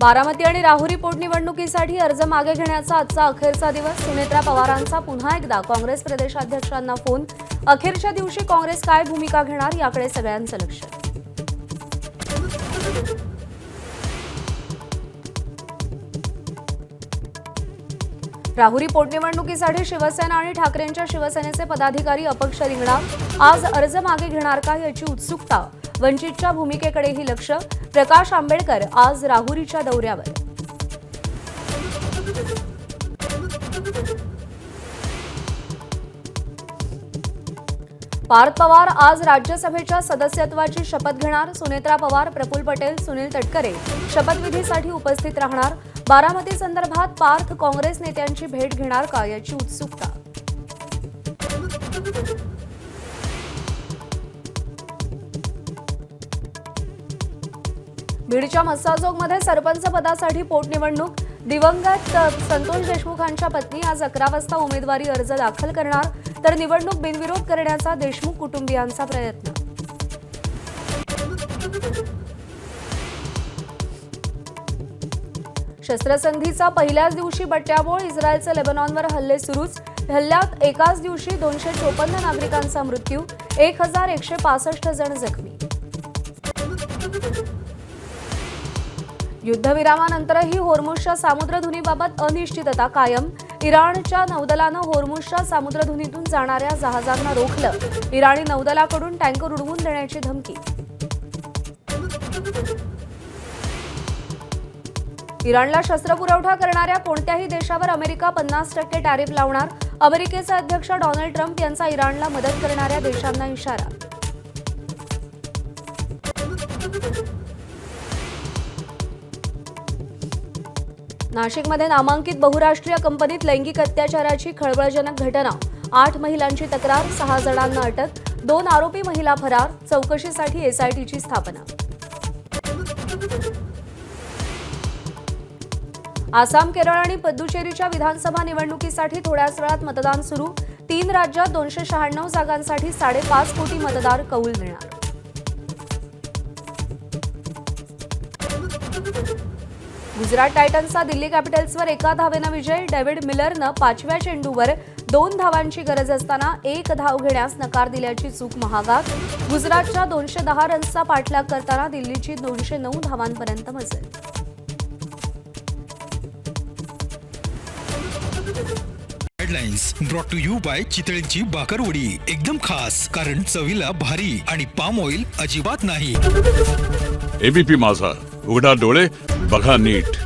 बारामती आणि राहुरी पोटनिवडणुकीसाठी अर्ज मागे घेण्याचा आजचा अखेरचा दिवस. सुनेत्रा पवारांचा पुन्हा एकदा काँग्रेस प्रदेशाध्यक्षांना फोन. अखेरच्या दिवशी काँग्रेस काय भूमिका घेणार याकडे सगळ्यांचं लक्ष. राहुरी पोटनिवडणुकीसाठी शिवसेना आणि ठाकरेंच्या शिवसेनेचे पदाधिकारी अपक्ष रिंगणात. आज अर्ज मागे घेणार का याची उत्सुकता. वंचितच्या भूमिकेकडेही लक्ष. प्रकाश आंबेडकर आज राहुरीच्या दौऱ्यावर. पार्थ पवार आज राज्यसभेच्या सदस्यत्वाची शपथ घेणार. सुनेत्रा पवार, प्रफुल्ल पटेल, सुनील तटकरे शपथविधीसाठी उपस्थित राहणार. बारामती संदर्भात पार्थ काँग्रेस नेत्यांची भेट घेणार का याची उत्सुकता. बीडच्या मस्साजोगमध्ये सरपंच पदासाठी पोटनिवडणूक. दिवंगत संतोष देशमुखांच्या पत्नी आज 11 वाजता उमेदवारी अर्ज दाखल करणार. तर निवडणूक बिनविरोध करण्याचा देशमुख कुटुंबियांचा प्रयत्न. शस्त्रसंधीचा पहिल्याच दिवशी बट्ट्याबोळ. इस्रायलचे लेबनॉनवर हल्ले सुरूच. हल्ल्यात एकाच दिवशी 254 नागरिकांचा मृत्यू. 1165 जण जखमी. युद्धविरामानंतरही होर्मुझच्या सामुद्रधुनीबाबत अनिश्चितता कायम. इराणच्या नौदलानं होर्मुझच्या सामुद्रधुनीतून जाणाऱ्या जहाजांना रोखलं. इराणी नौदलाकडून टँकर उडवून देण्याची धमकी. इराणला शस्त्रपुरवठा करणाऱ्या कोणत्याही देशावर अमेरिका 50% टॅरिफ लावणार. अमेरिकेचे अध्यक्ष डोनाल्ड ट्रम्प यांचा इराणला मदत करणाऱ्या देशांना इशारा. नाशिकमध्ये नामांकित बहुराष्ट्रीय कंपनीत लैंगिक अत्याचाराची खळबळजनक घटना. 8 महिलांची तक्रार, 6 जणांना अटक. 2 आरोपी महिला फरार. चौकशीसाठी एसआयटीची स्थापना. आसाम, केरळ आणि पुदुचेरीच्या विधानसभा निवडणुकीसाठी थोड्याच वेळात मतदान सुरू. 3 राज्यात 296 जागांसाठी 5.5 कोटी मतदार कौल देणार. गुजरात टायटन्सचा दिल्ली कॅपिटल्सवर 1 धावेनं विजय. डेव्हिड मिलरनं 5व्या चेंडूवर 2 धावांची गरज असताना 1 धाव घेण्यास नकार दिल्याची चूक महागात. गुजरातच्या 210 रन्सचा पाठलाग करताना दिल्लीची 209 धावांपर्यंत मजल. Headlines brought to you by चितळेंची बाकरवडी. एकदम खास, कारण चवीला भारी आणि पाम ऑइल अजिबात नाही. एबीपी माझा, उघडा डोळे बघा नीट.